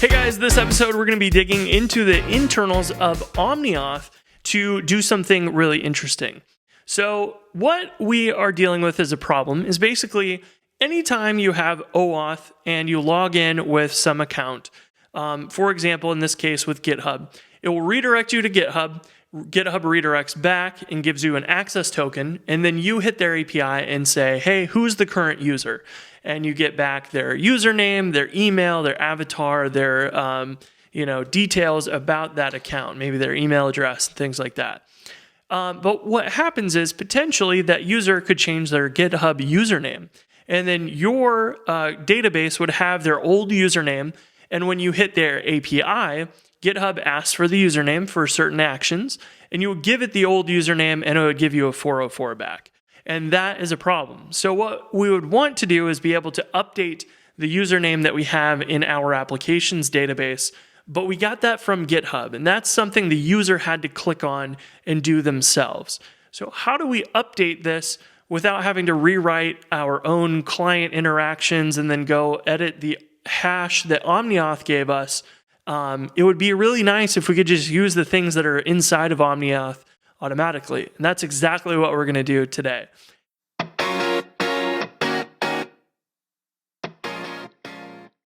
Hey guys, this episode we're going to be digging into the internals of OmniAuth to do something really interesting. So what we are dealing with as a problem is basically anytime you have OAuth and you log in with some account, for example, in this case with GitHub, it will redirect you to GitHub. GitHub redirects back and gives you an access token, and then you hit their API and say, hey, who's the current user? And you get back their username, their email, their avatar, their details about that account, maybe their email address, things like that. But what happens is potentially that user could change their GitHub username, and then your database would have their old username, and when you hit their API, GitHub asks for the username for certain actions, and you would give it the old username, and it would give you a 404 back. And that is a problem. So what we would want to do is be able to update the username that we have in our applications database, but we got that from GitHub, and that's something the user had to click on and do themselves. So how do we update this without having to rewrite our own client interactions and then go edit the hash that OmniAuth gave us? It would be really nice if we could just use the things that are inside of OmniAuth automatically. And that's exactly what we're going to do today.